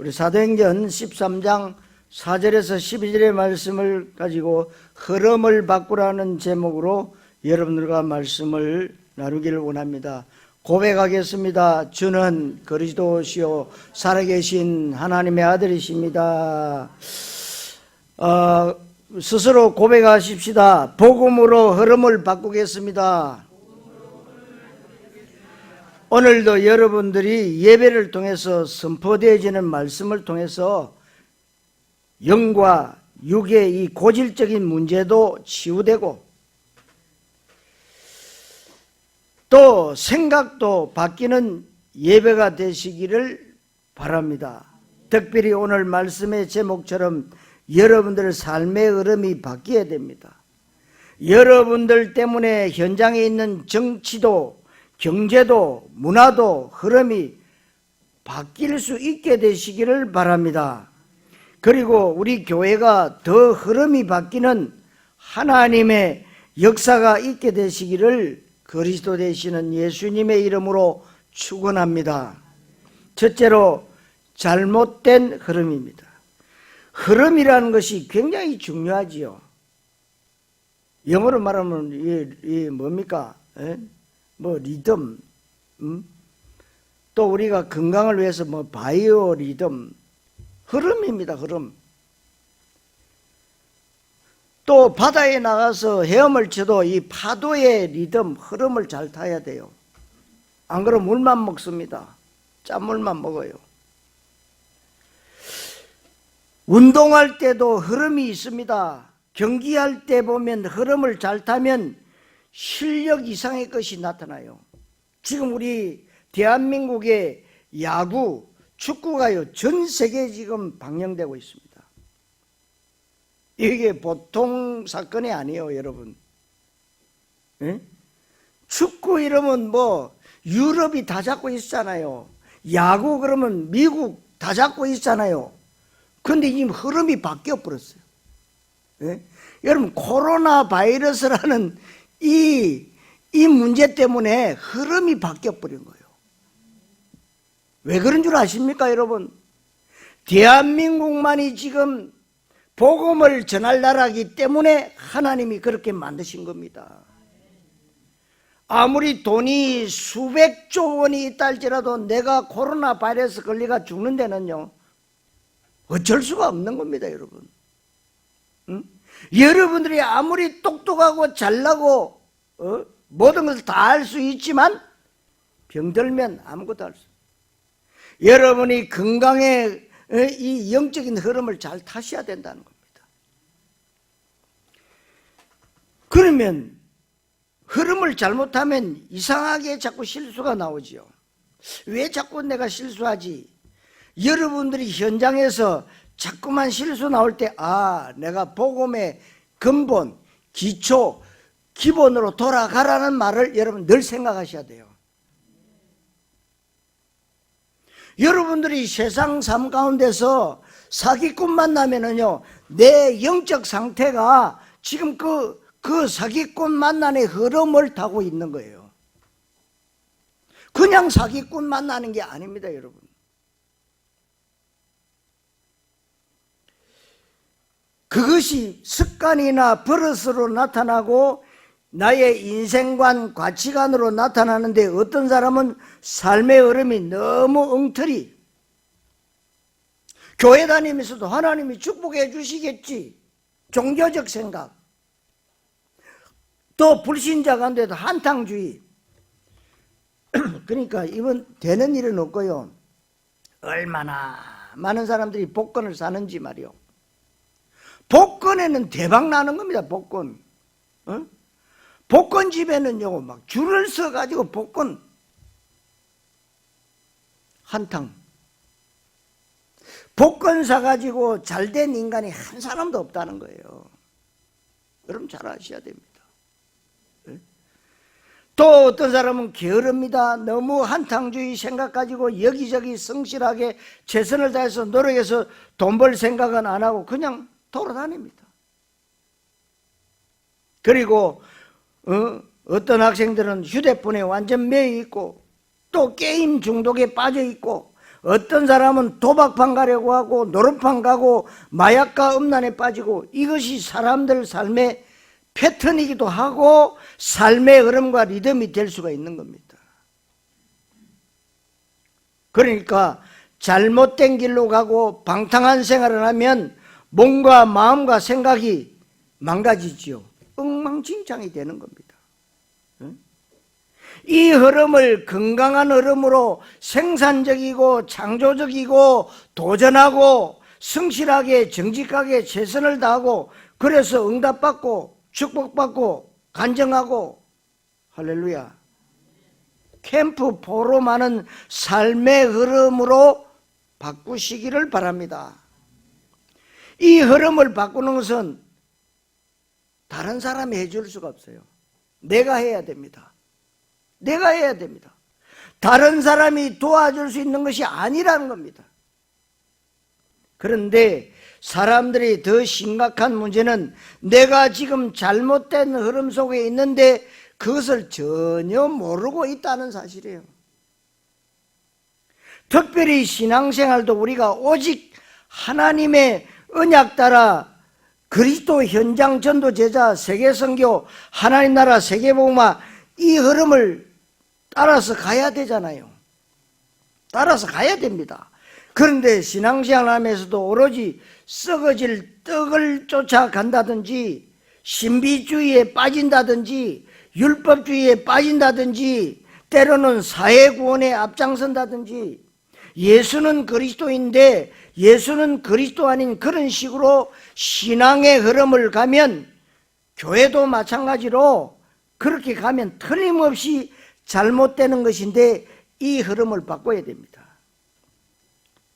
우리 사도행전 13장 4절에서 12절의 말씀을 가지고 흐름을 바꾸라는 제목으로 여러분들과 말씀을 나누기를 원합니다. 고백하겠습니다. 주는 그리스도시요 살아계신 하나님의 아들이십니다. 스스로 고백하십시다. 복음으로 흐름을 바꾸겠습니다. 오늘도 여러분들이 예배를 통해서 선포되어지는 말씀을 통해서 영과 육의 이 고질적인 문제도 치유되고 또 생각도 바뀌는 예배가 되시기를 바랍니다. 특별히 오늘 말씀의 제목처럼 여러분들의 삶의 흐름이 바뀌어야 됩니다. 여러분들 때문에 현장에 있는 정치도 경제도 문화도 흐름이 바뀔 수 있게 되시기를 바랍니다. 그리고 우리 교회가 더 흐름이 바뀌는 하나님의 역사가 있게 되시기를 그리스도 되시는 예수님의 이름으로 축원합니다. 첫째로 잘못된 흐름입니다. 흐름이라는 것이 굉장히 중요하지요. 영어로 말하면 이게 뭡니까? 뭐 리듬, 또 우리가 건강을 위해서 뭐 바이오 리듬, 흐름입니다. 흐름. 또 바다에 나가서 헤엄을 쳐도 이 파도의 리듬, 흐름을 잘 타야 돼요. 안 그러면 물만 먹습니다. 짠물만 먹어요. 운동할 때도 흐름이 있습니다. 경기할 때 보면 흐름을 잘 타면 실력 이상의 것이 나타나요. 지금 우리 대한민국의 야구, 축구가요 전 세계에 지금 방영되고 있습니다. 이게 보통 사건이 아니에요, 여러분. 네? 축구 이러면 뭐 유럽이 다 잡고 있잖아요. 야구 그러면 미국 다 잡고 있잖아요. 그런데 지금 흐름이 바뀌어 버렸어요. 네? 여러분 코로나 바이러스라는 이 문제 때문에 흐름이 바뀌어 버린 거예요. 왜 그런 줄 아십니까, 여러분? 대한민국만이 지금 복음을 전할 나라이기 때문에 하나님이 그렇게 만드신 겁니다. 아무리 돈이 수백조 원이 있다 할지라도 내가 코로나 바이러스 걸리가 죽는 데는요 어쩔 수가 없는 겁니다, 여러분. 응? 여러분들이 아무리 똑똑하고 잘나고 모든 것을 다 할 수 있지만 병들면 아무것도 할 수 없어요. 여러분이 건강에 이 영적인 흐름을 잘 타셔야 된다는 겁니다. 그러면 흐름을 잘못하면 이상하게 자꾸 실수가 나오지요. 왜 자꾸 내가 실수하지? 여러분들이 현장에서 자꾸만 실수 나올 때 내가 복음의 근본, 기초, 기본으로 돌아가라는 말을 여러분 늘 생각하셔야 돼요. 여러분들이 세상 삶 가운데서 사기꾼 만나면은요 내 영적 상태가 지금 그 사기꾼 만나는 흐름을 타고 있는 거예요. 그냥 사기꾼 만나는 게 아닙니다, 여러분. 그것이 습관이나 버릇으로 나타나고 나의 인생관, 가치관으로 나타나는데 어떤 사람은 삶의 흐름이 너무 엉터리. 교회 다니면서도 하나님이 축복해 주시겠지. 종교적 생각. 또 불신자 가운데도 한탕주의. 그러니까 이건 되는 일은 없고요. 얼마나 많은 사람들이 복권을 사는지 말이요. 복권에는 대박 나는 겁니다. 복권. 복권집에는요 막 줄을 서가지고 복권 한탕. 복권 사가지고 잘된 인간이 한 사람도 없다는 거예요. 여러분 잘 아셔야 됩니다. 또 어떤 사람은 게으릅니다. 너무 한탕주의 생각 가지고 여기저기 성실하게 최선을 다해서 노력해서 돈 벌 생각은 안 하고 그냥 돌아다닙니다. 그리고 어떤 학생들은 휴대폰에 완전 매여 있고 또 게임 중독에 빠져 있고 어떤 사람은 도박판 가려고 하고 노름판 가고 마약과 음란에 빠지고, 이것이 사람들 삶의 패턴이기도 하고 삶의 흐름과 리듬이 될 수가 있는 겁니다. 그러니까 잘못된 길로 가고 방탕한 생활을 하면 몸과 마음과 생각이 망가지지요. 엉망진창이 되는 겁니다. 이 흐름을 건강한 흐름으로 생산적이고 창조적이고 도전하고 성실하게 정직하게 최선을 다하고, 그래서 응답받고 축복받고 간증하고, 할렐루야, 캠프 포로 많은 삶의 흐름으로 바꾸시기를 바랍니다. 이 흐름을 바꾸는 것은 다른 사람이 해줄 수가 없어요. 내가 해야 됩니다. 내가 해야 됩니다. 다른 사람이 도와줄 수 있는 것이 아니라는 겁니다. 그런데 사람들이 더 심각한 문제는 내가 지금 잘못된 흐름 속에 있는데 그것을 전혀 모르고 있다는 사실이에요. 특별히 신앙생활도 우리가 오직 하나님의 언약 따라 그리스도 현장 전도 제자 세계 선교 하나님 나라 세계복음화 이 흐름을 따라서 가야 되잖아요. 따라서 가야 됩니다. 그런데 신앙생활 하면서도 오로지 썩어질 떡을 쫓아간다든지 신비주의에 빠진다든지 율법주의에 빠진다든지 때로는 사회구원에 앞장선다든지 예수는 그리스도인데 예수는 그리스도 아닌 그런 식으로 신앙의 흐름을 가면, 교회도 마찬가지로 그렇게 가면 틀림없이 잘못되는 것인데 이 흐름을 바꿔야 됩니다.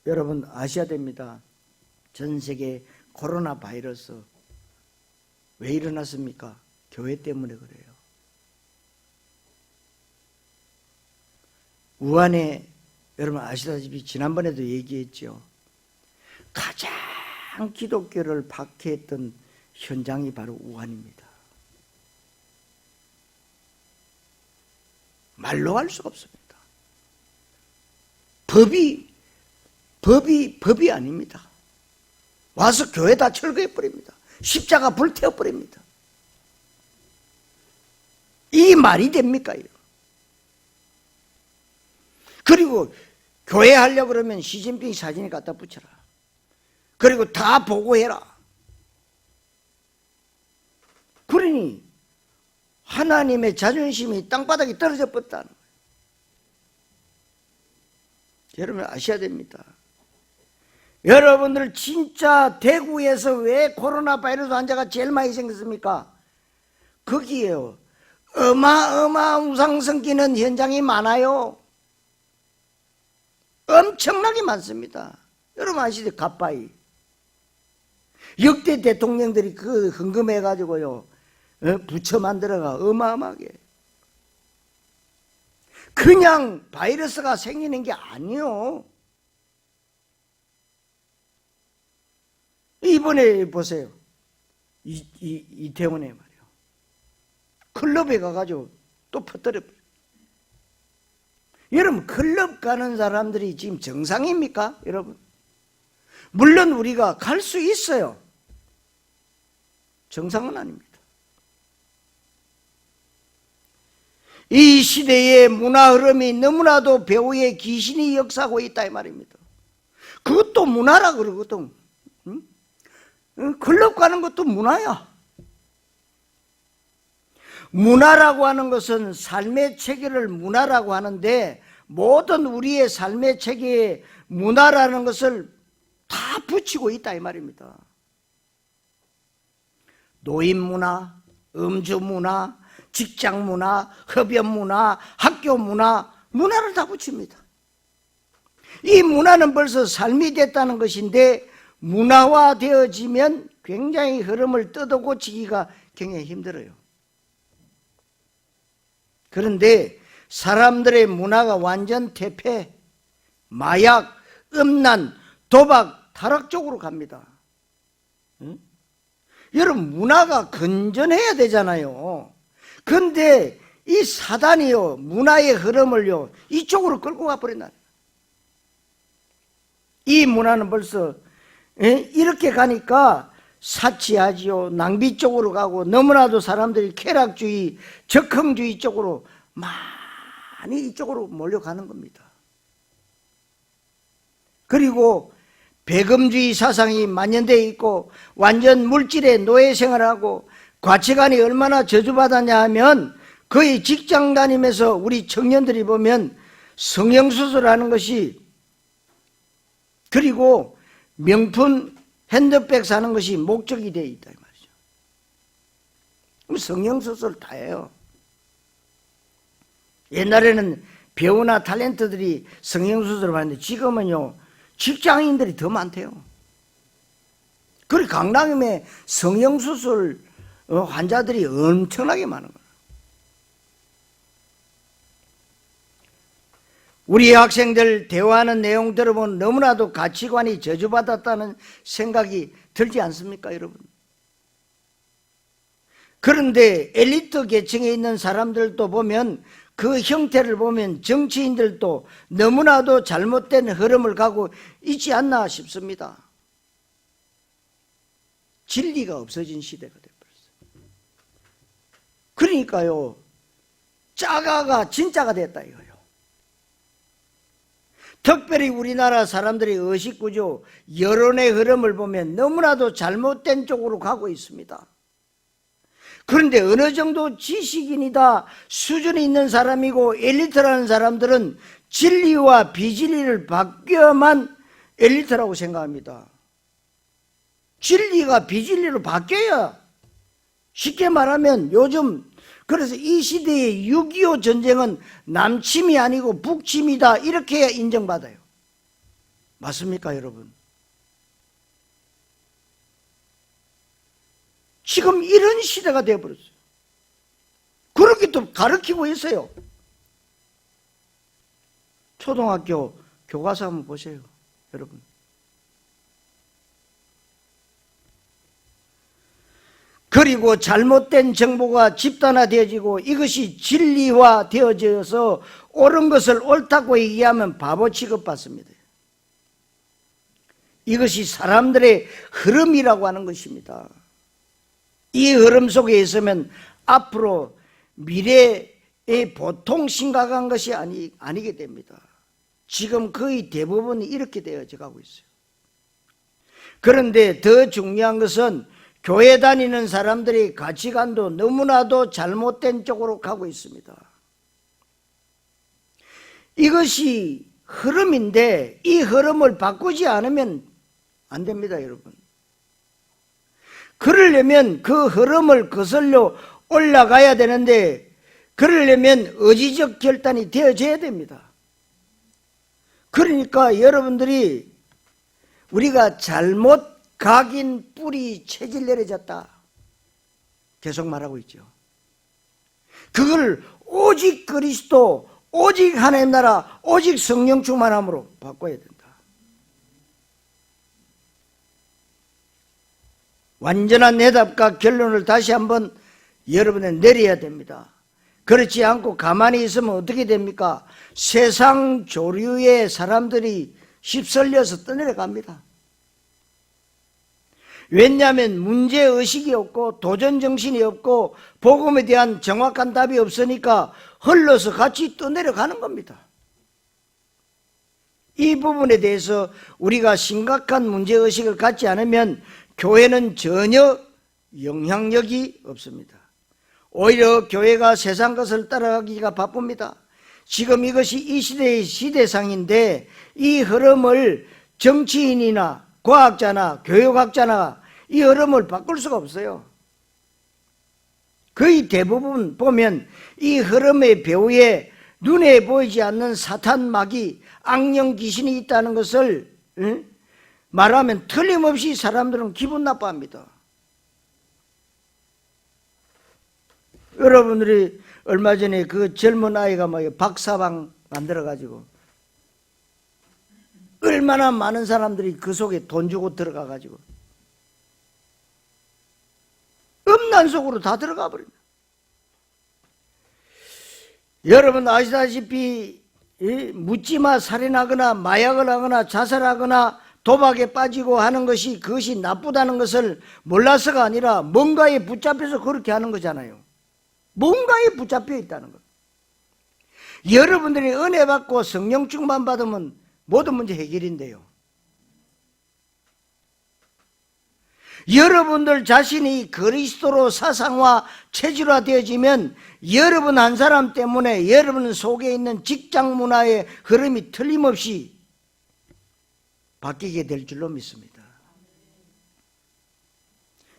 여러분 아셔야 됩니다. 전 세계 코로나 바이러스 왜 일어났습니까? 교회 때문에 그래요. 우한에 여러분 아시다시피 지난번에도 얘기했죠. 가장 기독교를 박해했던 현장이 바로 우한입니다. 말로 할 수가 없습니다. 법이 아닙니다. 와서 교회 다 철거해버립니다. 십자가 불태워버립니다. 이 말이 됩니까? 그리고 교회 하려고 그러면 시진핑 사진을 갖다 붙여라. 그리고 다 보고해라. 그러니 하나님의 자존심이 땅바닥에 떨어져 버렸다는 거예요. 여러분 아셔야 됩니다. 여러분들 진짜 대구에서 왜 코로나 바이러스 환자가 제일 많이 생겼습니까? 거기에요. 어마어마한 우상 섬기는 현장이 많아요. 엄청나게 많습니다. 여러분 아시죠? 갓바이. 역대 대통령들이 그 헌금해가지고요, 부처 만들어가 어마어마하게. 그냥 바이러스가 생기는 게 아니요. 이번에 보세요. 이태원에 말이요. 클럽에 가가지고 또 퍼뜨려버려요. 여러분 클럽 가는 사람들이 지금 정상입니까? 여러분 물론 우리가 갈 수 있어요. 정상은 아닙니다. 이 시대의 문화 흐름이 너무나도 배후에 귀신이 역사하고 있다 이 말입니다. 그것도 문화라 그러거든. 응? 클럽 가는 것도 문화야. 문화라고 하는 것은 삶의 체계를 문화라고 하는데, 모든 우리의 삶의 체계에 문화라는 것을 다 붙이고 있다 이 말입니다. 노인 문화, 음주 문화, 직장 문화, 흡연 문화, 학교 문화, 문화를 다 붙입니다. 이 문화는 벌써 삶이 됐다는 것인데, 문화화되어지면 굉장히 흐름을 뜯어 고치기가 굉장히 힘들어요. 그런데 사람들의 문화가 완전 퇴폐, 마약, 음란, 도박, 타락 쪽으로 갑니다. 응? 여러분 문화가 건전해야 되잖아요. 그런데 이 사단이요, 문화의 흐름을요 이쪽으로 끌고 가버린다. 이 문화는 벌써 이렇게 가니까 사치하지요. 낭비 쪽으로 가고 너무나도 사람들이 쾌락주의, 적흥주의 쪽으로 많이 이쪽으로 몰려가는 겁니다. 그리고 배금주의 사상이 만연되어 있고 완전 물질의 노예 생활하고 가치관이 얼마나 저주받았냐 하면 거의 직장 다니면서 우리 청년들이 보면 성형수술하는 것이, 그리고 명품 핸드백 사는 것이 목적이 되어 있다 이 말이죠. 성형수술 다 해요. 옛날에는 배우나 탤런트들이 성형수술을 하는데 지금은요 직장인들이 더 많대요. 그리고 강남에 성형수술 환자들이 엄청나게 많은 거예요. 우리 학생들 대화하는 내용 들어보면 너무나도 가치관이 저주받았다는 생각이 들지 않습니까, 여러분? 그런데 엘리트 계층에 있는 사람들도 보면 그 형태를 보면 정치인들도 너무나도 잘못된 흐름을 가고 있지 않나 싶습니다. 진리가 없어진 시대가 되어버렸어요. 그러니까요, 짜가가 진짜가 됐다 이거예요. 특별히 우리나라 사람들의 의식구조, 여론의 흐름을 보면 너무나도 잘못된 쪽으로 가고 있습니다. 그런데 어느 정도 지식인이다, 수준이 있는 사람이고 엘리트라는 사람들은 진리와 비진리를 바뀌어야만 엘리트라고 생각합니다. 진리가 비진리로 바뀌어야, 쉽게 말하면 요즘, 그래서 이 시대의 6.25 전쟁은 남침이 아니고 북침이다 이렇게 해야 인정받아요. 맞습니까, 여러분? 지금 이런 시대가 되어버렸어요. 그렇게 또 가르치고 있어요. 초등학교 교과서 한번 보세요, 여러분. 그리고 잘못된 정보가 집단화되어지고 이것이 진리화되어져서 옳은 것을 옳다고 얘기하면 바보 취급받습니다. 이것이 사람들의 흐름이라고 하는 것입니다. 이 흐름 속에 있으면 앞으로 미래에 보통 심각한 것이 아니게 됩니다. 지금 거의 대부분이 이렇게 되어져 가고 있어요. 그런데 더 중요한 것은 교회 다니는 사람들의 가치관도 너무나도 잘못된 쪽으로 가고 있습니다. 이것이 흐름인데 이 흐름을 바꾸지 않으면 안 됩니다, 여러분. 그러려면 그 흐름을 거슬러 올라가야 되는데, 그러려면 의지적 결단이 되어져야 됩니다. 그러니까 여러분들이 우리가 잘못 각인 뿌리 체질 내려졌다 계속 말하고 있죠. 그걸 오직 그리스도, 오직 하나님 나라, 오직 성령 충만함으로 바꿔야 된다. 완전한 해답과 결론을 다시 한번 여러분에 내려야 됩니다. 그렇지 않고 가만히 있으면 어떻게 됩니까? 세상 조류의 사람들이 휩쓸려서 떠내려갑니다. 왜냐하면 문제의식이 없고 도전정신이 없고 복음에 대한 정확한 답이 없으니까 흘러서 같이 떠내려가는 겁니다. 이 부분에 대해서 우리가 심각한 문제의식을 갖지 않으면 교회는 전혀 영향력이 없습니다. 오히려 교회가 세상 것을 따라가기가 바쁩니다. 지금 이것이 이 시대의 시대상인데 이 흐름을 정치인이나 과학자나 교육학자나 이 흐름을 바꿀 수가 없어요. 거의 대부분 보면 이 흐름의 배후에 눈에 보이지 않는 사탄 마귀, 악령 귀신이 있다는 것을 말하면 틀림없이 사람들은 기분 나빠합니다. 여러분들이 얼마 전에 그 젊은 아이가 박사방 만들어가지고 얼마나 많은 사람들이 그 속에 돈 주고 들어가가지고 음란 속으로 다 들어가 버립니다. 여러분 아시다시피 묻지마 살인하거나 마약을 하거나 자살하거나 도박에 빠지고 하는 것이 그것이 나쁘다는 것을 몰라서가 아니라 뭔가에 붙잡혀서 그렇게 하는 거잖아요. 뭔가에 붙잡혀 있다는 것. 여러분들이 은혜 받고 성령 충만 받으면 모든 문제 해결인데요. 여러분들 자신이 그리스도로 사상화 체질화 되어지면 여러분 한 사람 때문에 여러분 속에 있는 직장 문화의 흐름이 틀림없이 바뀌게 될 줄로 믿습니다.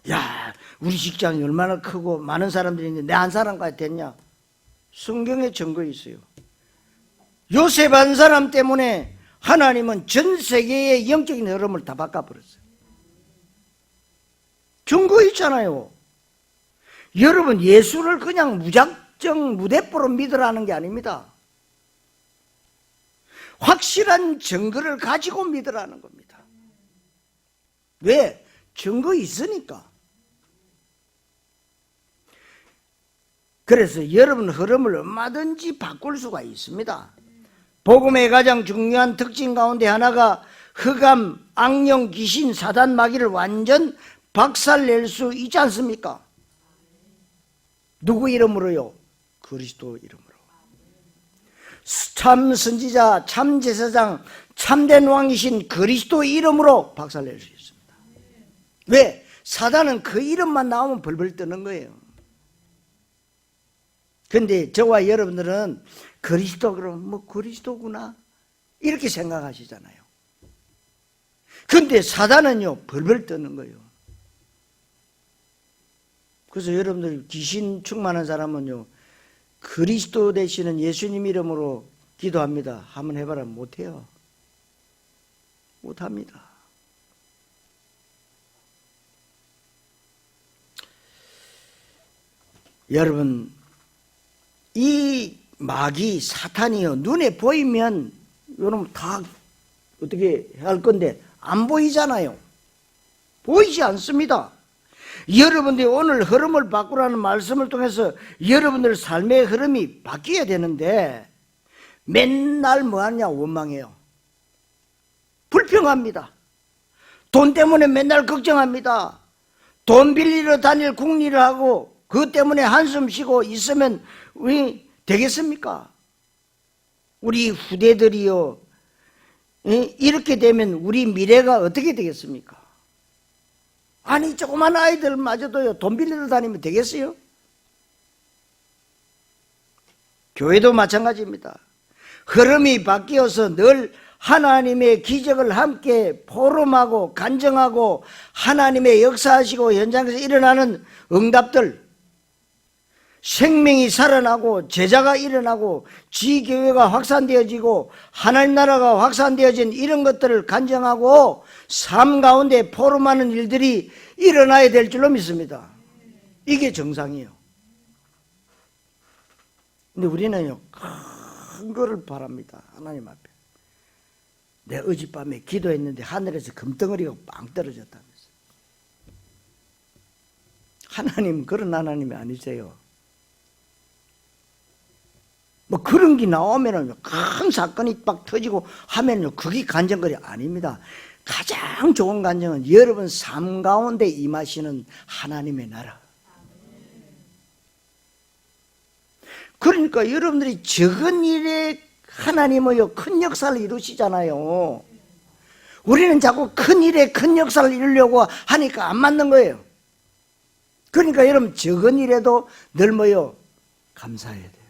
야, 우리 직장이 얼마나 크고 많은 사람들이 있는데 내 한 사람까지 됐냐? 성경에 증거 있어요. 요셉 한 사람 때문에 하나님은 전 세계의 영적인 흐름을 다 바꿔버렸어요. 증거 있잖아요. 여러분, 예수를 그냥 무작정 무대뽀로 믿으라는 게 아닙니다. 확실한 증거를 가지고 믿으라는 겁니다. 왜? 증거 있으니까. 그래서 여러분 흐름을 얼마든지 바꿀 수가 있습니다. 복음의 가장 중요한 특징 가운데 하나가 흑암, 악령, 귀신, 사단, 마귀를 완전 박살낼 수 있지 않습니까? 누구 이름으로요? 그리스도 이름으로. 참 선지자, 참 제사장, 참된 왕이신 그리스도 이름으로 박살낼 수 있습니다. 왜? 사단은 그 이름만 나오면 벌벌 떠는 거예요. 근데 저와 여러분들은 그리스도 그러면 뭐 그리스도구나 이렇게 생각하시잖아요. 근데 사단은요 벌벌 떠는 거예요. 그래서 여러분들 귀신 충만한 사람은요 그리스도 되시는 예수님 이름으로 기도합니다. 한번 해봐라. 못해요. 못합니다. 여러분, 이 마귀 사탄이요 눈에 보이면 여러분 다 어떻게 할 건데 안 보이잖아요. 보이지 않습니다. 여러분들이 오늘 흐름을 바꾸라는 말씀을 통해서 여러분들 삶의 흐름이 바뀌어야 되는데 맨날 뭐하냐? 원망해요. 불평합니다. 돈 때문에 맨날 걱정합니다. 돈 빌리러 다닐 궁리를 하고 그것 때문에 한숨 쉬고 있으면 우리 되겠습니까? 우리 후대들이요 이렇게 되면 우리 미래가 어떻게 되겠습니까? 아니 조그만 아이들마저도요 돈 빌리러 다니면 되겠어요? 교회도 마찬가지입니다. 흐름이 바뀌어서 늘 하나님의 기적을 함께 포럼하고 간증하고 하나님의 역사하시고 현장에서 일어나는 응답들, 생명이 살아나고 제자가 일어나고 지교회가 확산되어지고 하나님 나라가 확산되어진 이런 것들을 간증하고 삶 가운데 포럼하는 일들이 일어나야 될 줄로 믿습니다. 이게 정상이에요. 근데 우리는요 큰 거를 바랍니다. 하나님 앞에. 내 어젯밤에 기도했는데 하늘에서 금덩어리가 빵 떨어졌다면서. 하나님 그런 하나님이 아니세요. 뭐 그런 게 나오면은 큰 사건이 빡 터지고 하면요 그게 간증거리 아닙니다. 가장 좋은 간증은 여러분 삶 가운데 임하시는 하나님의 나라. 그러니까 여러분들이 적은 일에 하나님은요 큰 역사를 이루시잖아요. 우리는 자꾸 큰 일에 큰 역사를 이루려고 하니까 안 맞는 거예요. 그러니까 여러분 적은 일에도 늘 뭐요? 감사해야 돼요.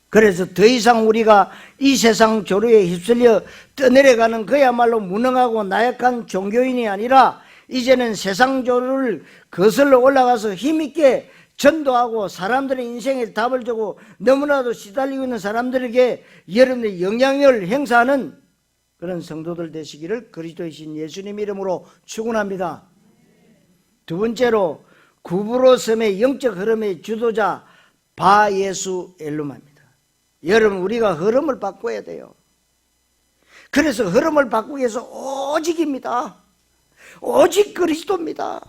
그래서 더 이상 우리가 이 세상 조류에 휩쓸려 떠내려가는 그야말로 무능하고 나약한 종교인이 아니라 이제는 세상 조류를 거슬러 올라가서 힘있게 전도하고 사람들의 인생에 답을 주고 너무나도 시달리고 있는 사람들에게 여러분의 영향력을 행사하는 그런 성도들 되시기를 그리스도이신 예수님 이름으로 축원합니다. 두 번째로 구브로 섬의 영적 흐름의 주도자 바예수 엘루마입니다. 여러분 우리가 흐름을 바꿔야 돼요. 그래서 흐름을 바꾸기 위해서 오직입니다. 오직 그리스도입니다.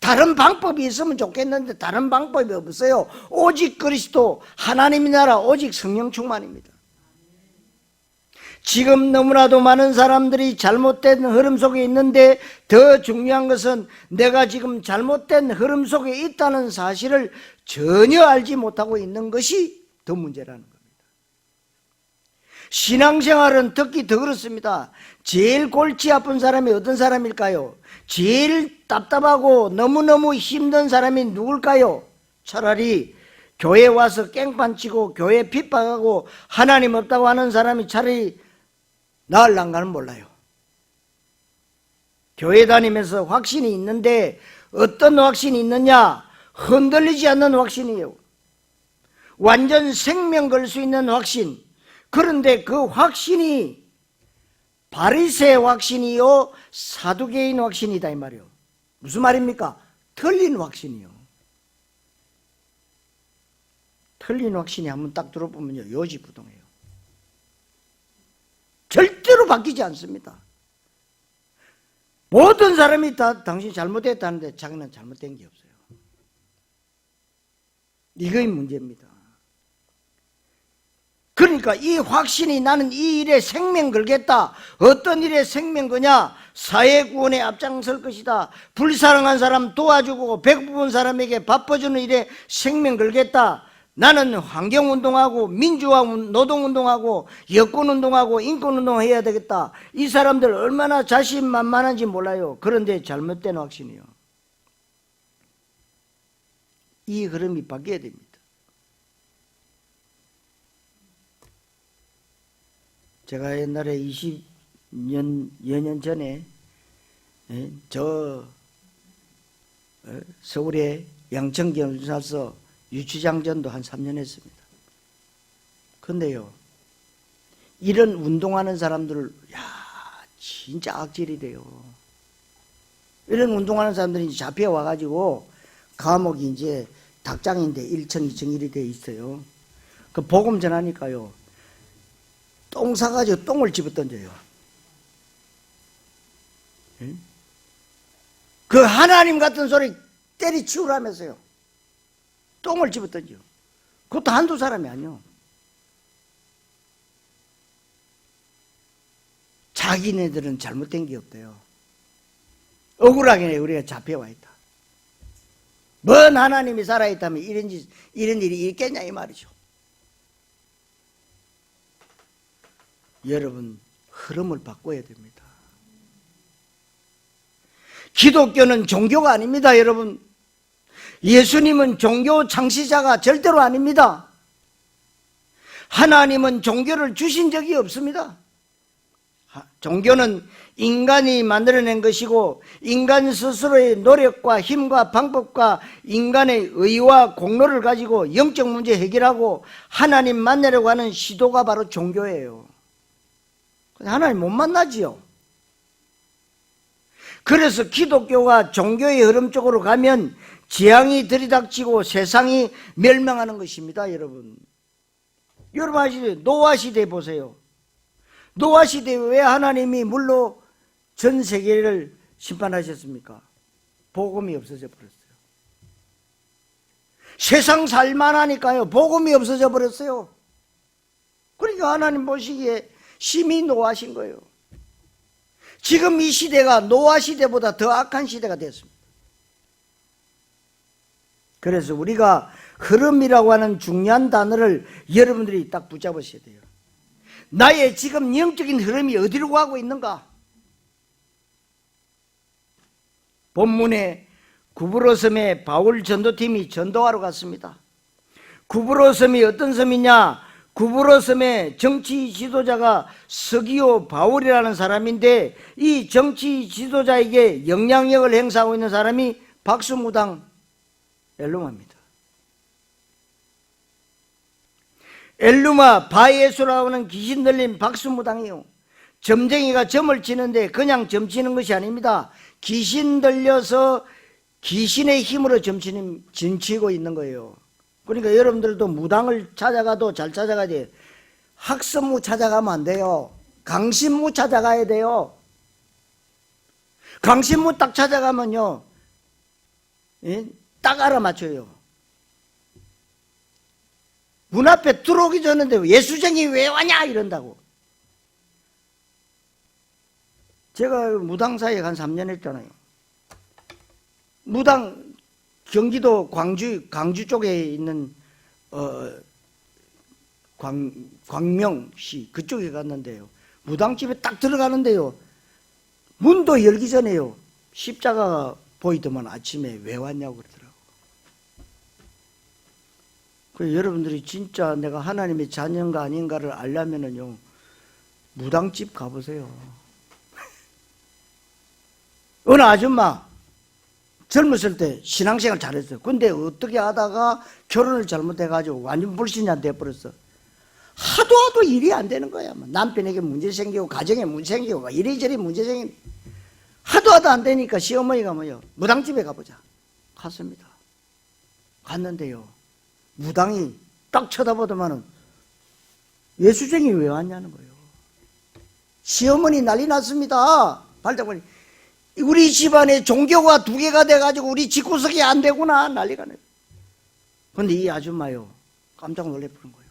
다른 방법이 있으면 좋겠는데 다른 방법이 없어요. 오직 그리스도, 하나님의 나라, 오직 성령 충만입니다. 지금 너무나도 많은 사람들이 잘못된 흐름 속에 있는데 더 중요한 것은 내가 지금 잘못된 흐름 속에 있다는 사실을 전혀 알지 못하고 있는 것이 더 문제라는 겁니다. 신앙생활은 특히 더 그렇습니다. 제일 골치 아픈 사람이 어떤 사람일까요? 제일 답답하고 너무너무 힘든 사람이 누굴까요? 차라리 교회 와서 깽판 치고 교회 핍박하고 하나님 없다고 하는 사람이 차라리 나을란가는 몰라요. 교회 다니면서 확신이 있는데 어떤 확신이 있느냐? 흔들리지 않는 확신이에요. 완전 생명 걸 수 있는 확신. 그런데 그 확신이 바리새 확신이요 사두개인 확신이다 이 말이에요. 무슨 말입니까? 틀린 확신이요. 틀린 확신이 한번 딱 들어보면요 요지부동해요. 절대로 바뀌지 않습니다. 모든 사람이 다 당신이 잘못했다는데 자기는 잘못된 게 없어요. 이거의 문제입니다. 그러니까 이 확신이 나는 이 일에 생명 걸겠다. 어떤 일에 생명 거냐? 사회 구원에 앞장설 것이다. 불사랑한 사람 도와주고 배고픈 사람에게 바빠주는 일에 생명 걸겠다. 나는 환경운동하고 민주화 노동운동하고 여권운동하고 인권운동 해야 되겠다. 이 사람들 얼마나 자신만만한지 몰라요. 그런데 잘못된 확신이요. 이 흐름이 바뀌어야 됩니다. 제가 옛날에 20년 전에 서울의 양천경찰서 유치장전도 한 3년 했습니다. 근데요, 이런 운동하는 사람들, 진짜 악질이래요. 이런 운동하는 사람들이 잡혀와가지고, 감옥이 이제 닭장인데 1층, 2층 1이 돼 있어요. 그 복음 전하니까요, 똥 사가지고 똥을 집어 던져요. 그 하나님 같은 소리 때리치우라면서요. 똥을 집어 던져. 그것도 한두 사람이 아니요. 자기네들은 잘못된 게 없대요. 억울하게 우리가 잡혀와 있다. 뭔 하나님이 살아있다면 이런 일이 있겠냐 이 말이죠. 여러분, 흐름을 바꿔야 됩니다. 기독교는 종교가 아닙니다, 여러분. 예수님은 종교 창시자가 절대로 아닙니다. 하나님은 종교를 주신 적이 없습니다. 종교는 인간이 만들어낸 것이고 인간 스스로의 노력과 힘과 방법과 인간의 의와 공로를 가지고 영적 문제 해결하고 하나님 만나려고 하는 시도가 바로 종교예요. 하나님 못 만나지요. 그래서 기독교가 종교의 흐름 쪽으로 가면 재앙이 들이닥치고 세상이 멸망하는 것입니다, 여러분. 여러분 아시죠? 노아 시대 보세요. 노아 시대에 왜 하나님이 물로 전 세계를 심판하셨습니까? 복음이 없어져 버렸어요. 세상 살만하니까요, 복음이 없어져 버렸어요. 그러니까 하나님 보시기에 심히 노하신 거예요. 지금 이 시대가 노아 시대보다 더 악한 시대가 됐습니다. 그래서 우리가 흐름이라고 하는 중요한 단어를 여러분들이 딱 붙잡으셔야 돼요. 나의 지금 영적인 흐름이 어디로 가고 있는가? 본문에 구브로 섬에 바울 전도팀이 전도하러 갔습니다. 구브로 섬이 어떤 섬이냐? 구브로 섬의 정치 지도자가 서기오 바울이라는 사람인데 이 정치 지도자에게 영향력을 행사하고 있는 사람이 박수무당 엘루마입니다. 엘루마 바예수라고 하는 귀신 들린 박수무당이요. 점쟁이가 점을 치는데 그냥 점 치는 것이 아닙니다. 귀신 들려서 귀신의 힘으로 점치고 있는 거예요. 그러니까 여러분들도 무당을 찾아가도 잘 찾아가야 돼요. 학습무 찾아가면 안 돼요. 강신무 찾아가야 돼요. 강신무 딱 찾아가면요, 딱 알아맞혀요. 문 앞에 들어오기 전인데 예수쟁이 왜 왔냐 이런다고. 제가 무당사역 한 3년 했잖아요. 무당 경기도 광주 쪽에 있는 광명시 그쪽에 갔는데요. 무당집에 딱 들어가는데요. 문도 열기 전에요. 십자가가 보이더만 아침에 왜 왔냐고 그러더라고요. 그래서 여러분들이 진짜 내가 하나님의 자녀인가 아닌가를 알려면은요, 무당집 가보세요. 어느 아줌마 젊었을 때 신앙생활 잘했어요. 근데 어떻게 하다가 결혼을 잘못해가지고 완전 불신자 돼버렸어. 하도 일이 안 되는 거야. 남편에게 문제 생기고 가정에 문제 생기고 이리저리 문제 생기고 하도 안 되니까 시어머니가 뭐요, 무당집에 가보자. 갔습니다. 갔는데요, 무당이 딱 쳐다보더만은 예수쟁이 왜 왔냐는 거예요. 시어머니 난리 났습니다. 발작보니 우리 집안에 종교가 2개가 돼가지고 우리 집구석이 안 되구나 난리가 나요. 근데 이 아줌마요, 깜짝 놀래버린 거예요.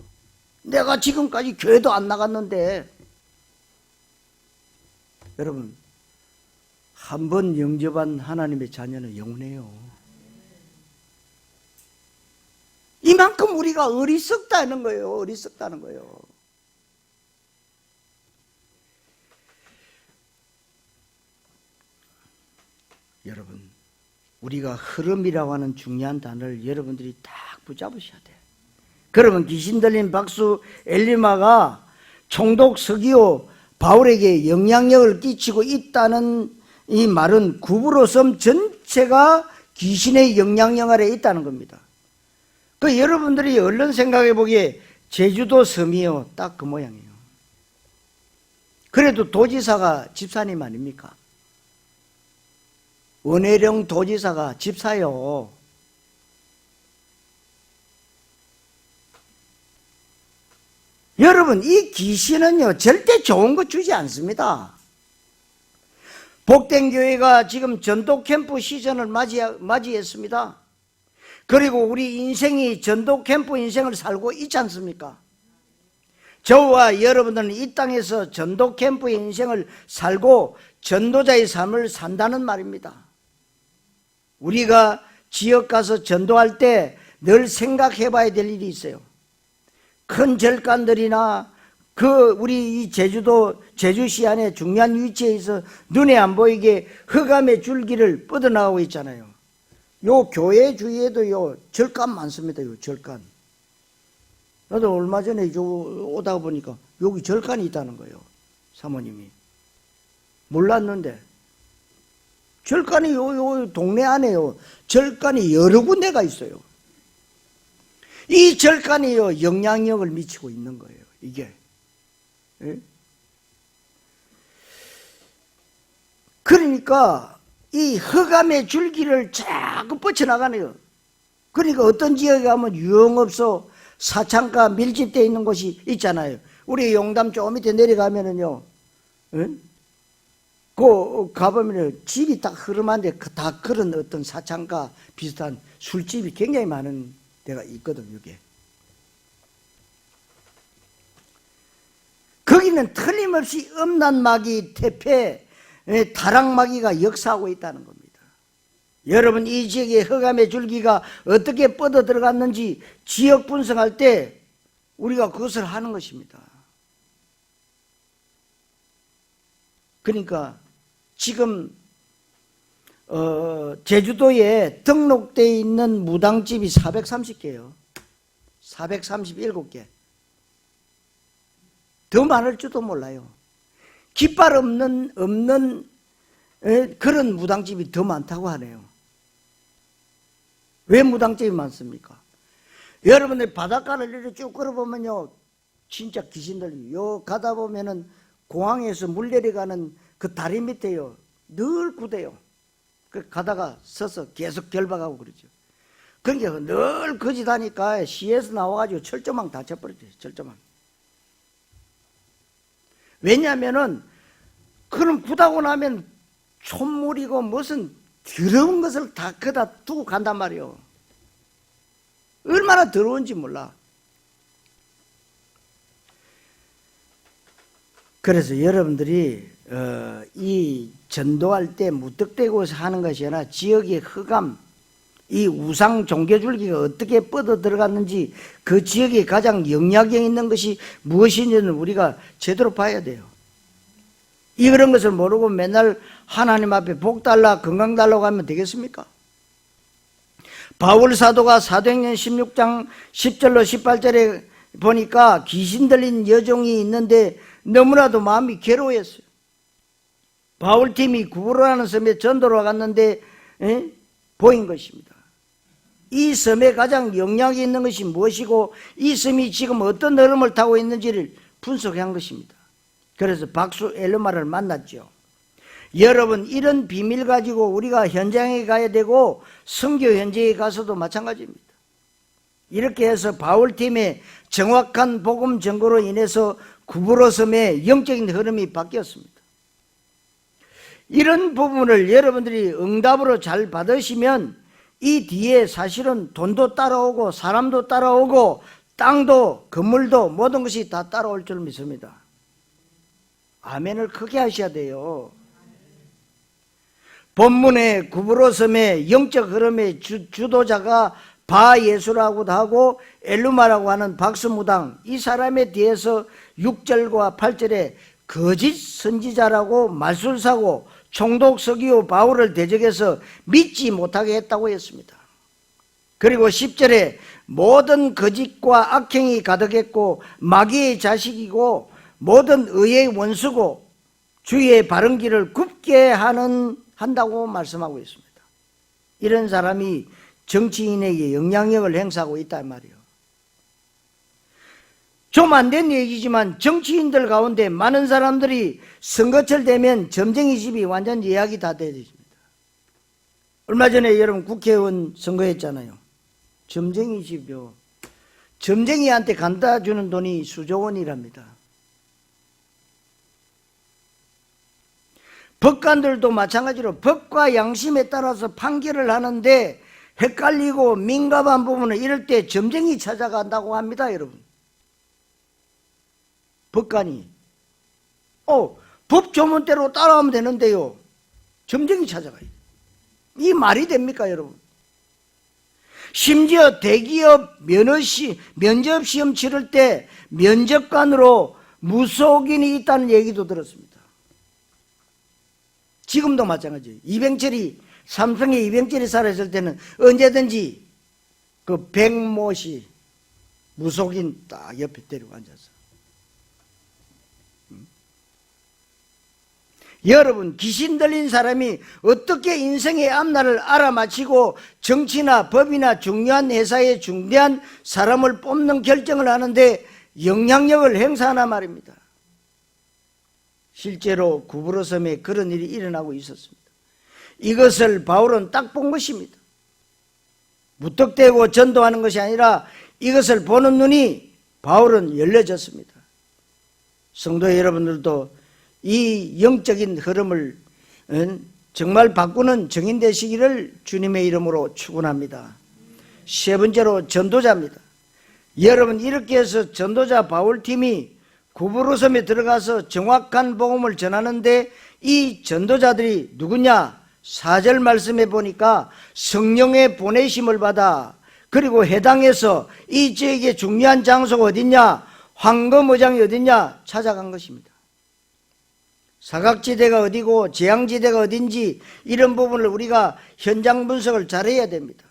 내가 지금까지 교회도 안 나갔는데. 여러분, 한 번 영접한 하나님의 자녀는 영원해요. 이만큼 우리가 어리석다는 거예요. 어리석다는 거예요. 여러분, 우리가 흐름이라고 하는 중요한 단어를 여러분들이 딱 붙잡으셔야 돼요. 그러면 귀신 들린 박수 엘리마가 총독 서기오 바울에게 영향력을 끼치고 있다는 이 말은 구브로 섬 전체가 귀신의 영향력 아래에 있다는 겁니다. 그 여러분들이 얼른 생각해 보기에 제주도 섬이요, 딱 그 모양이에요. 그래도 도지사가 집사님 아닙니까? 원혜령 도지사가 집사요. 여러분, 이 귀신은요 절대 좋은 거 주지 않습니다. 복된 교회가 지금 전도 캠프 시즌을 맞이했습니다. 그리고 우리 인생이 전도 캠프 인생을 살고 있지 않습니까? 저와 여러분들은 이 땅에서 전도 캠프의 인생을 살고 전도자의 삶을 산다는 말입니다. 우리가 지역 가서 전도할 때 늘 생각해 봐야 될 일이 있어요. 큰 절간들이나 우리 이 제주시 안에 중요한 위치에 있어 눈에 안 보이게 흑암의 줄기를 뻗어나가고 있잖아요. 요 교회 주위에도 요 절간 많습니다. 요 절간. 나도 얼마 전에 오다 보니까 여기 절간이 있다는 거예요. 사모님이. 몰랐는데. 절간이 요 동네 안에요. 절간이 여러 군데가 있어요. 이 절간이요 영향력을 미치고 있는 거예요. 이게. 예? 그러니까 이 흑암의 줄기를 자꾸 뻗쳐나가네요. 그러니까 어떤 지역에 가면 유흥업소, 사창가 밀집되어 있는 곳이 있잖아요. 우리 용담 저 밑에 내려가면은요, 예? 가보면 집이 딱 흐름한데 다 그런 어떤 사창가 비슷한 술집이 굉장히 많은 데가 있거든, 여기에. 거기는 틀림없이 음란마귀, 태폐, 다락마귀가 역사하고 있다는 겁니다. 여러분, 이 지역의 흑암의 줄기가 어떻게 뻗어 들어갔는지 지역 분석할 때 우리가 그것을 하는 것입니다. 그러니까 지금 제주도에 등록되어 있는 무당집이 430개예요. 437개. 더 많을지도 몰라요. 깃발 없는 그런 무당집이 더 많다고 하네요. 왜 무당집이 많습니까? 여러분들 바닷가를 이렇게 쭉 걸어보면요, 진짜 귀신들, 요 가다 보면은 공항에서 물 내려가는 그 다리 밑에요, 늘 구대요. 그 가다가 서서 계속 결박하고 그러죠. 그러니까 늘 거짓하니까 시에서 나와가지고 철조망 다 쳐버렸죠. 철조망. 왜냐하면은 그럼 구다고 나면 촛물이고 무슨 더러운 것을 다 그다 두고 간단 말이요. 얼마나 더러운지 몰라. 그래서 여러분들이 이 전도할 때 무턱대고 하는 것이 아니라 지역의 흑암, 이 우상 종교줄기가 어떻게 뻗어 들어갔는지 그 지역에 가장 영향력 있는 것이 무엇인지는 우리가 제대로 봐야 돼요. 이런 것을 모르고 맨날 하나님 앞에 복 달라 건강 달라고 하면 되겠습니까? 바울 사도가 사도행전 16장 10절로 18절에 보니까 귀신 들린 여종이 있는데 너무나도 마음이 괴로워했어요. 바울팀이 구부로라는 섬에 전도로 갔는데 보인 것입니다. 이 섬에 가장 영향이 있는 것이 무엇이고 이 섬이 지금 어떤 흐름을 타고 있는지를 분석한 것입니다. 그래서 박수 엘르마를 만났죠. 여러분, 이런 비밀 가지고 우리가 현장에 가야 되고 선교 현장에 가서도 마찬가지입니다. 이렇게 해서 바울팀의 정확한 복음 전거로 인해서 구브로 섬의 영적인 흐름이 바뀌었습니다. 이런 부분을 여러분들이 응답으로 잘 받으시면 이 뒤에 사실은 돈도 따라오고 사람도 따라오고 땅도 건물도 모든 것이 다 따라올 줄 믿습니다. 아멘을 크게 하셔야 돼요. 본문의 구브로 섬의 영적 흐름의 주도자가 바예수라고도 하고 엘루마라고 하는 박수무당, 이 사람에 대해서 6절과 8절에 거짓 선지자라고 말술사고 총독서기오 바울을 대적해서 믿지 못하게 했다고 했습니다. 그리고 10절에 모든 거짓과 악행이 가득했고 마귀의 자식이고 모든 의의 원수고 주의 바른 길을 굽게 한다고 말씀하고 있습니다. 이런 사람이 정치인에게 영향력을 행사하고 있단 말이에요. 좀 안 된 얘기지만 정치인들 가운데 많은 사람들이 선거철 되면 점쟁이 집이 완전 예약이 다 되어 있습니다. 얼마 전에 여러분 국회의원 선거했잖아요. 점쟁이 집이요. 점쟁이한테 갖다 주는 돈이 수조 원이랍니다. 법관들도 마찬가지로 법과 양심에 따라서 판결을 하는데 헷갈리고 민감한 부분은 이럴 때 점쟁이 찾아간다고 합니다, 여러분. 법관이 법 조문대로 따라하면 되는데요, 점쟁이 찾아가요. 이 말이 됩니까, 여러분? 심지어 대기업 면접 시험 치를 때 면접관으로 무속인이 있다는 얘기도 들었습니다. 지금도 마찬가지예요. 삼성의 이병철이 살아있을 때는 언제든지 그 백모씨 무속인 딱 옆에 데리고 앉아서. 여러분, 귀신 들린 사람이 어떻게 인생의 앞날을 알아맞히고 정치나 법이나 중요한 회사에 중대한 사람을 뽑는 결정을 하는데 영향력을 행사하나 말입니다. 실제로 구브로 섬에 그런 일이 일어나고 있었습니다. 이것을 바울은 딱 본 것입니다. 무턱대고 전도하는 것이 아니라 이것을 보는 눈이 바울은 열려졌습니다. 성도 여러분들도 이 영적인 흐름을 정말 바꾸는 증인 되시기를 주님의 이름으로 축원합니다. 세 번째로 전도자입니다. 여러분, 이렇게 해서 전도자 바울팀이 구브로 섬에 들어가서 정확한 복음을 전하는데 이 전도자들이 누구냐? 4절 말씀해 보니까 성령의 보내심을 받아 그리고 해당해서 이 지역의 중요한 장소가 어딨냐? 황금의장이 어딨냐? 찾아간 것입니다. 사각지대가 어디고 재앙지대가 어딘지 이런 부분을 우리가 현장 분석을 잘해야 됩니다.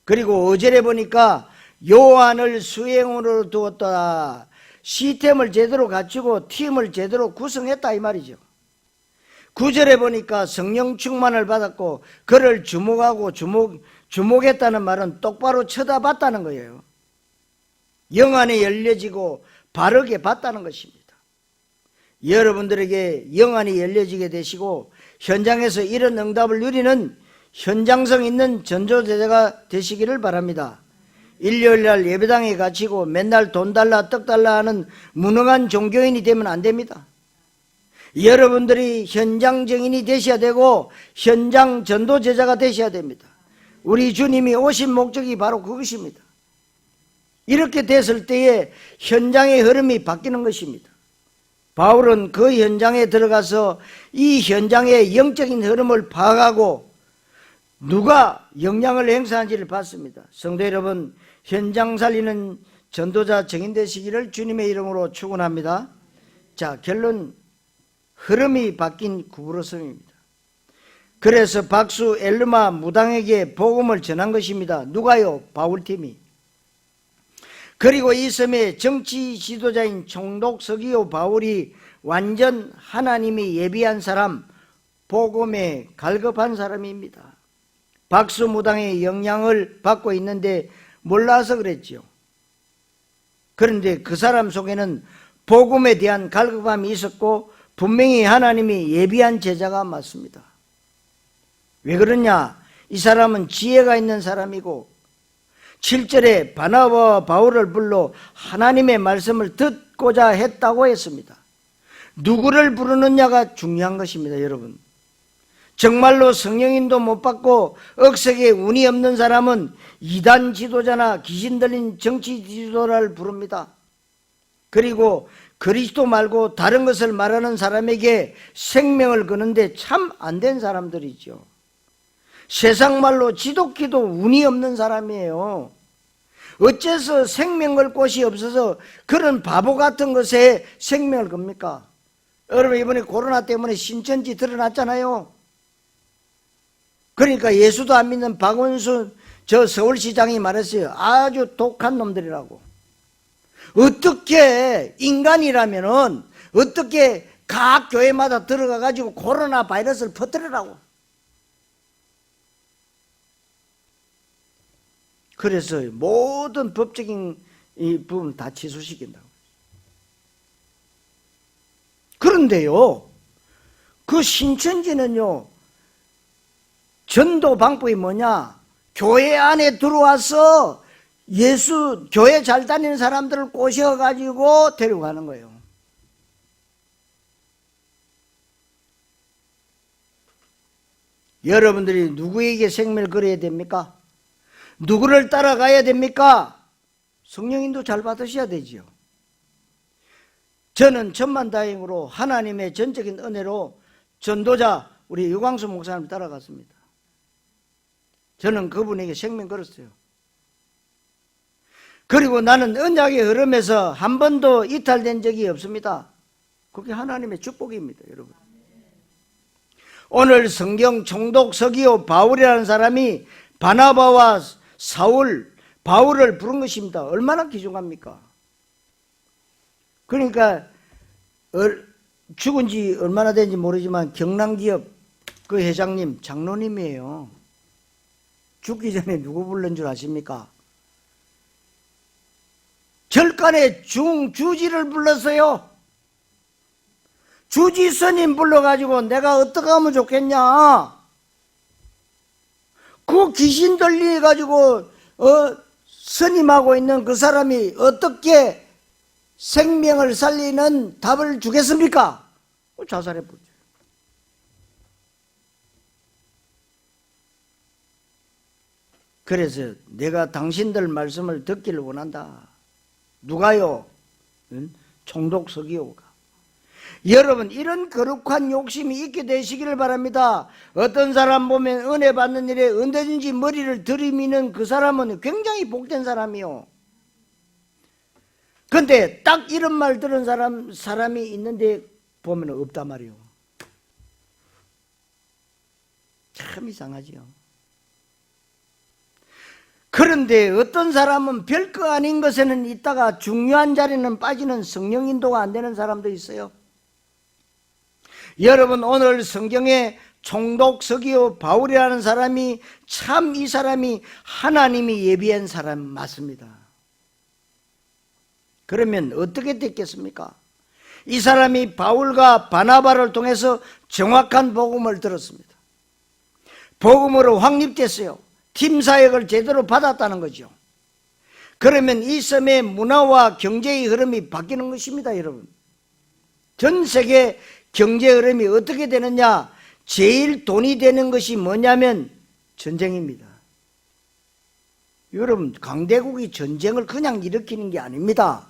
그리고 5절에 보니까 요한을 수행으로 두었다. 시스템을 제대로 갖추고 팀을 제대로 구성했다 이 말이죠. 9절에 보니까 성령 충만을 받았고 그를 주목하고 주목했다는 말은 똑바로 쳐다봤다는 거예요. 영안이 열려지고 바르게 봤다는 것입니다. 여러분들에게 영안이 열려지게 되시고 현장에서 이런 응답을 누리는 현장성 있는 전도제자가 되시기를 바랍니다. 일요일날 예배당에 갇히고 맨날 돈 달라 떡 달라 하는 무능한 종교인이 되면 안 됩니다. 여러분들이 현장 증인이 되셔야 되고 현장 전도 제자가 되셔야 됩니다. 우리 주님이 오신 목적이 바로 그것입니다. 이렇게 됐을 때에 현장의 흐름이 바뀌는 것입니다. 바울은 그 현장에 들어가서 이 현장의 영적인 흐름을 파악하고 누가 영향을 행사하는지를 봤습니다. 성도 여러분, 현장 살리는 전도자 증인 되시기를 주님의 이름으로 축원합니다. 자, 결론, 흐름이 바뀐 구부러섬입니다. 그래서 박수 엘르마 무당에게 복음을 전한 것입니다. 누가요? 바울팀이. 그리고 이 섬의 정치 지도자인 총독 서기오 바울이 완전 하나님이 예비한 사람, 복음에 갈급한 사람입니다. 박수 무당의 영향을 받고 있는데 몰라서 그랬지요. 그런데 그 사람 속에는 복음에 대한 갈급함이 있었고 분명히 하나님이 예비한 제자가 맞습니다. 왜 그러냐? 이 사람은 지혜가 있는 사람이고 7절에 바나바와 바울을 불러 하나님의 말씀을 듣고자 했다고 했습니다. 누구를 부르느냐가 중요한 것입니다, 여러분. 정말로 성령인도 못 받고 억석에 운이 없는 사람은 이단 지도자나 귀신 들린 정치 지도자를 부릅니다. 그리고 그리스도 말고 다른 것을 말하는 사람에게 생명을 거는데 참 안 된 사람들이죠. 세상 말로 지독히도 운이 없는 사람이에요. 어째서 생명 걸 곳이 없어서 그런 바보 같은 것에 생명을 겁니까? 여러분, 이번에 코로나 때문에 신천지 드러났잖아요. 그러니까 예수도 안 믿는 박원순 저 서울시장이 말했어요. 아주 독한 놈들이라고. 어떻게 인간이라면은 어떻게 각 교회마다 들어가 가지고 코로나 바이러스를 퍼뜨리라고. 그래서 모든 법적인 이 부분을 다 취소시킨다고. 그런데요, 그 신천지는요, 전도 방법이 뭐냐? 교회 안에 들어와서 예수, 교회 잘 다니는 사람들을 꼬셔가지고 데려가는 거예요. 여러분들이 누구에게 생명을 걸어야 됩니까? 누구를 따라가야 됩니까? 성령인도 잘 받으셔야 되지요. 저는 천만다행으로 하나님의 전적인 은혜로 전도자 우리 유광수 목사님을 따라갔습니다. 저는 그분에게 생명 걸었어요. 그리고 나는 언약의 흐름에서 한 번도 이탈된 적이 없습니다. 그게 하나님의 축복입니다, 여러분. 오늘 성경 총독 서기오 바울이라는 사람이 바나바와 사울, 바울을 부른 것입니다. 얼마나 귀중합니까? 그러니까 죽은 지 얼마나 된지 모르지만 경남기업 그 회장님, 장로님이에요. 죽기 전에 누구 불른 줄 아십니까? 절간에 주지를 불렀어요. 주지 스님 불러가지고 내가 어떻게 하면 좋겠냐? 그 귀신 들려가지고 스님하고 있는 그 사람이 어떻게 생명을 살리는 답을 주겠습니까? 자살해보죠. 그래서 내가 당신들 말씀을 듣기를 원한다. 누가요? 총독 서기오가. 여러분, 이런 거룩한 욕심이 있게 되시기를 바랍니다. 어떤 사람 보면 은혜 받는 일에 언제든지 머리를 들이미는 그 사람은 굉장히 복된 사람이요. 근데 딱 이런 말 들은 사람이 있는데 보면 없단 말이요. 참 이상하지요. 그런데 어떤 사람은 별거 아닌 것에는 있다가 중요한 자리는 빠지는 성령 인도가 안 되는 사람도 있어요. 여러분, 오늘 성경에 총독 서기오 바울이라는 사람이 참 이 사람이 하나님이 예비한 사람 맞습니다. 그러면 어떻게 됐겠습니까? 이 사람이 바울과 바나바를 통해서 정확한 복음을 들었습니다. 복음으로 확립됐어요. 팀 사역을 제대로 받았다는 거죠. 그러면 이 섬의 문화와 경제의 흐름이 바뀌는 것입니다, 여러분. 전 세계 경제 흐름이 어떻게 되느냐? 제일 돈이 되는 것이 뭐냐면 전쟁입니다. 여러분, 강대국이 전쟁을 그냥 일으키는 게 아닙니다.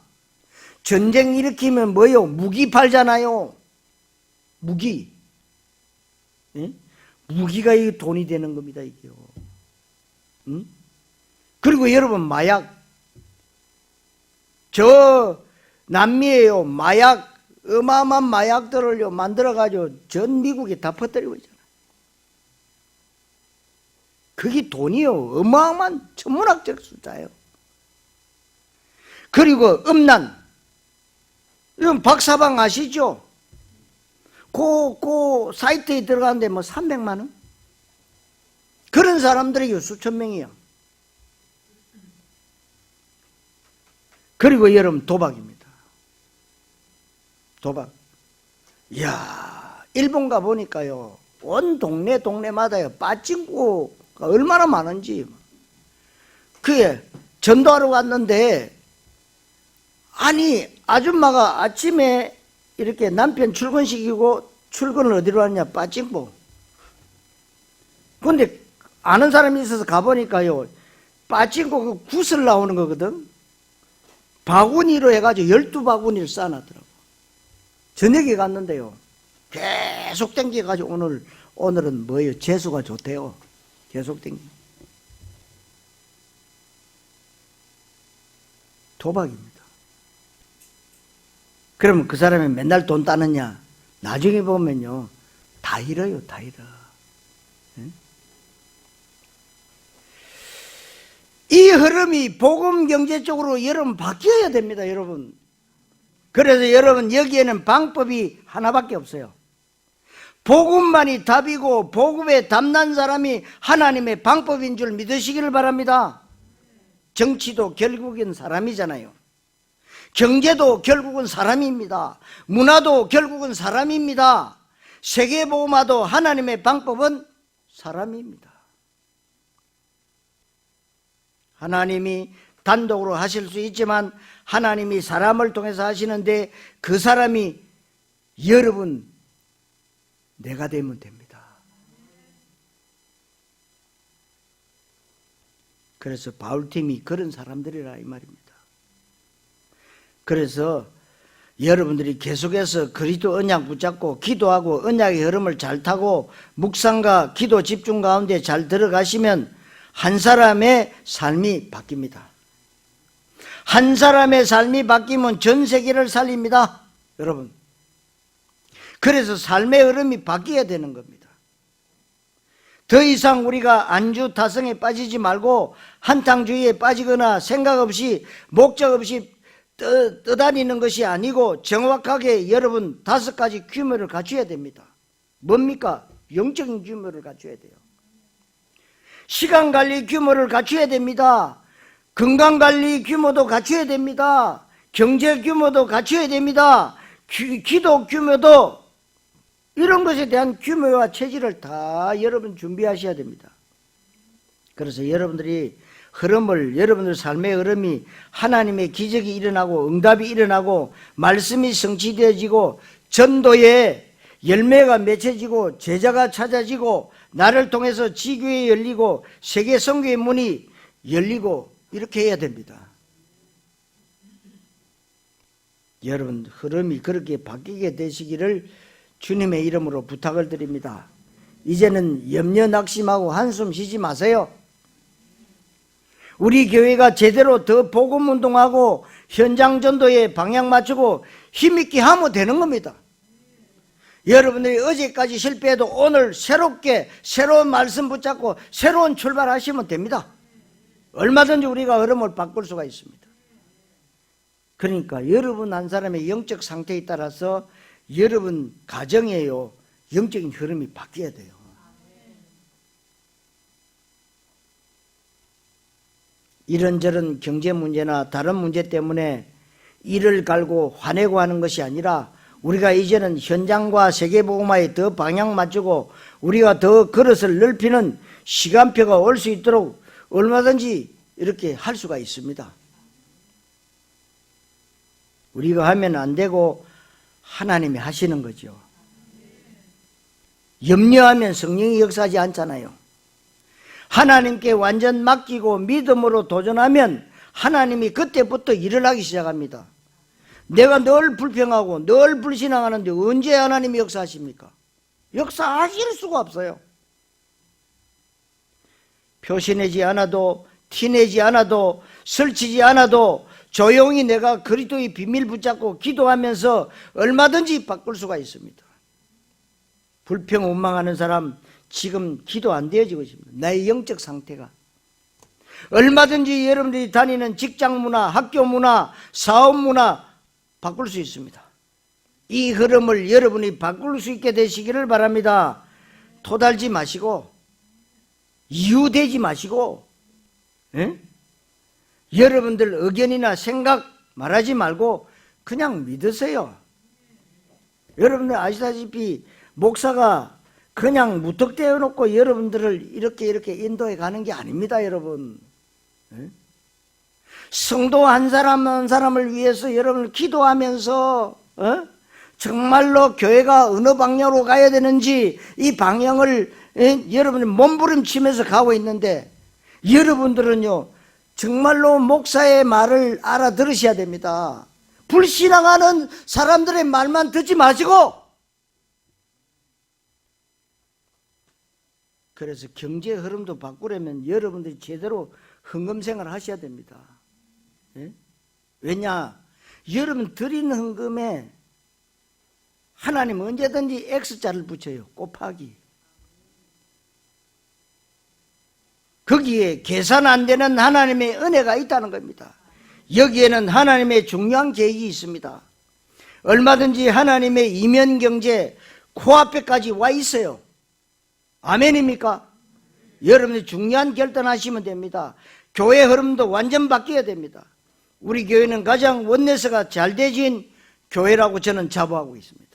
전쟁 일으키면 뭐요? 무기 팔잖아요. 무기. 예? 무기가 이 돈이 되는 겁니다, 이게요. 응? 그리고 여러분, 마약. 저 남미에요, 마약, 어마어마한 마약들을요 만들어가지고 전 미국에 다 퍼뜨리고 있잖아요. 그게 돈이요, 어마어마한 천문학적 숫자예요. 그리고 음란. 이건 박사방 아시죠? 그 사이트에 들어가는데 뭐 300만 원? 그런 사람들이 수천 명이야. 그리고 여러분, 도박입니다. 도박. 이야, 일본 가 보니까요, 온 동네마다요 빠찡코가 얼마나 많은지. 그게 전도하러 갔는데, 아니 아줌마가 아침에 이렇게 남편 출근시키고 출근을 어디로 하느냐? 빠찡코. 근데 아는 사람이 있어서 가보니까요, 빠찡코 그 구슬 나오는 거거든. 바구니로 해가지고 12바구니를 쌓아놨더라고. 저녁에 갔는데요, 계속 땡겨가지고 오늘은 뭐예요? 재수가 좋대요. 계속 땡겨. 도박입니다. 그러면 그 사람이 맨날 돈 따느냐? 나중에 보면요, 다 잃어요, 다 잃어. 이 흐름이 복음 경제 쪽으로 여러분 바뀌어야 됩니다, 여러분. 그래서 여러분, 여기에는 방법이 하나밖에 없어요. 복음만이 답이고 복음에 담난 사람이 하나님의 방법인 줄 믿으시기를 바랍니다. 정치도 결국엔 사람이잖아요. 경제도 결국은 사람입니다. 문화도 결국은 사람입니다. 세계복음화도 하나님의 방법은 사람입니다. 하나님이 단독으로 하실 수 있지만 하나님이 사람을 통해서 하시는데 그 사람이 여러분, 내가 되면 됩니다. 그래서 바울팀이 그런 사람들이라 이 말입니다. 그래서 여러분들이 계속해서 그리스도 언약 붙잡고 기도하고 언약의 흐름을 잘 타고 묵상과 기도 집중 가운데 잘 들어가시면 한 사람의 삶이 바뀝니다. 한 사람의 삶이 바뀌면 전 세계를 살립니다, 여러분. 그래서 삶의 흐름이 바뀌어야 되는 겁니다. 더 이상 우리가 안주 타성에 빠지지 말고 한탕주의에 빠지거나 생각 없이 목적 없이 떠다니는 것이 아니고 정확하게 여러분 5가지 규모를 갖춰야 됩니다. 뭡니까? 영적인 규모를 갖춰야 돼요. 시간관리 규모를 갖춰야 됩니다. 건강관리 규모도 갖춰야 됩니다. 경제 규모도 갖춰야 됩니다. 기도 규모도, 이런 것에 대한 규모와 체질을 다 여러분 준비하셔야 됩니다. 그래서 여러분들이 여러분들 삶의 흐름이 하나님의 기적이 일어나고 응답이 일어나고 말씀이 성취되어지고 전도의 열매가 맺혀지고 제자가 찾아지고 나를 통해서 지교에 열리고 세계 선교의 문이 열리고 이렇게 해야 됩니다. 여러분, 흐름이 그렇게 바뀌게 되시기를 주님의 이름으로 부탁을 드립니다. 이제는 염려 낙심하고 한숨 쉬지 마세요. 우리 교회가 제대로 더 복음운동하고 현장 전도에 방향 맞추고 힘있게 하면 되는 겁니다. 여러분들이 어제까지 실패해도 오늘 새롭게 새로운 말씀 붙잡고 새로운 출발하시면 됩니다. 얼마든지 우리가 흐름을 바꿀 수가 있습니다. 그러니까 여러분 한 사람의 영적 상태에 따라서 여러분 가정에요, 영적인 흐름이 바뀌어야 돼요. 이런저런 경제 문제나 다른 문제 때문에 이를 갈고 화내고 하는 것이 아니라 우리가 이제는 현장과 세계복음화에 더 방향 맞추고 우리가 더 그릇을 넓히는 시간표가 올 수 있도록 얼마든지 이렇게 할 수가 있습니다. 우리가 하면 안 되고 하나님이 하시는 거죠. 염려하면 성령이 역사하지 않잖아요. 하나님께 완전 맡기고 믿음으로 도전하면 하나님이 그때부터 일을 하기 시작합니다. 내가 늘 불평하고 늘 불신앙하는데 언제 하나님이 역사하십니까? 역사하실 수가 없어요. 표시내지 않아도, 티내지 않아도, 설치지 않아도 조용히 내가 그리스도의 비밀 붙잡고 기도하면서 얼마든지 바꿀 수가 있습니다. 불평 원망하는 사람 지금 기도 안 되어지고 있습니다. 나의 영적 상태가. 얼마든지 여러분들이 다니는 직장 문화, 학교 문화, 사업 문화 바꿀 수 있습니다. 이 흐름을 여러분이 바꿀 수 있게 되시기를 바랍니다. 토달지 마시고 이유되지 마시고, 여러분들 의견이나 생각 말하지 말고 그냥 믿으세요. 여러분들 아시다시피 목사가 그냥 무턱대어 놓고 여러분들을 이렇게 인도해 가는 게 아닙니다, 여러분. 성도 한 사람 한 사람을 위해서 여러분을 기도하면서 정말로 교회가 어느 방향으로 가야 되는지 이 방향을 여러분이 몸부림치면서 가고 있는데, 여러분들은요 정말로 목사의 말을 알아들으셔야 됩니다. 불신앙하는 사람들의 말만 듣지 마시고, 그래서 경제 흐름도 바꾸려면 여러분들이 제대로 헌금생활을 하셔야 됩니다. 왜냐? 여러분 드리는 헌금에 하나님 언제든지 X자를 붙여요. 곱하기. 거기에 계산 안 되는 하나님의 은혜가 있다는 겁니다. 여기에는 하나님의 중요한 계획이 있습니다. 얼마든지 하나님의 이면경제 코앞에까지 와 있어요. 아멘입니까? 여러분이 중요한 결단하시면 됩니다. 교회 흐름도 완전 바뀌어야 됩니다. 우리 교회는 가장 원내스가 잘 되진 교회라고 저는 자부하고 있습니다.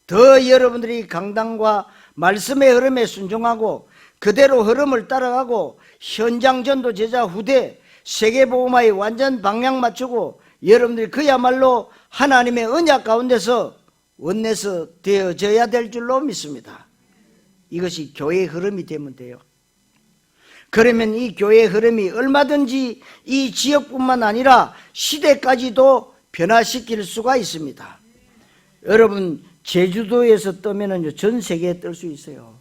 더 여러분들이 강단과 말씀의 흐름에 순종하고 그대로 흐름을 따라가고 현장 전도 제자 후대 세계복음화에 완전 방향 맞추고 여러분들이 그야말로 하나님의 언약 가운데서 원내스 되어져야 될 줄로 믿습니다. 이것이 교회의 흐름이 되면 돼요. 그러면 이 교회의 흐름이 얼마든지 이 지역뿐만 아니라 시대까지도 변화시킬 수가 있습니다. 여러분 제주도에서 뜨면 전 세계에 뜰 수 있어요.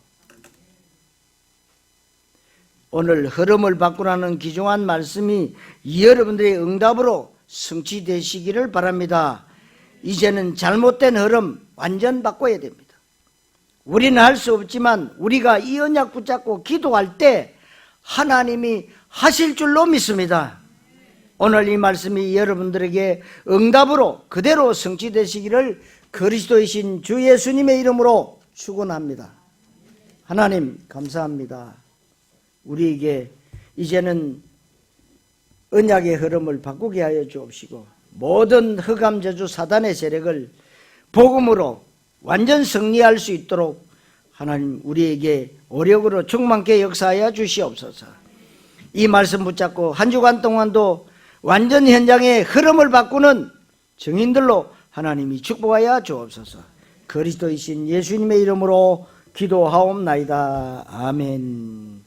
오늘 흐름을 바꾸라는 귀중한 말씀이 여러분들의 응답으로 성취되시기를 바랍니다. 이제는 잘못된 흐름 완전 바꿔야 됩니다. 우리는 할 수 없지만 우리가 이 언약 붙잡고 기도할 때 하나님이 하실 줄로 믿습니다. 오늘 이 말씀이 여러분들에게 응답으로 그대로 성취되시기를 그리스도이신 주 예수님의 이름으로 축원합니다. 하나님 감사합니다. 우리에게 이제는 언약의 흐름을 바꾸게 하여 주옵시고 모든 흑암저주 사단의 세력을 복음으로 완전 승리할 수 있도록 하나님 우리에게 오력으로 충만케 역사하여 주시옵소서. 이 말씀 붙잡고 한 주간 동안도 완전 현장의 흐름을 바꾸는 증인들로 하나님이 축복하여 주옵소서. 그리스도이신 예수님의 이름으로 기도하옵나이다. 아멘.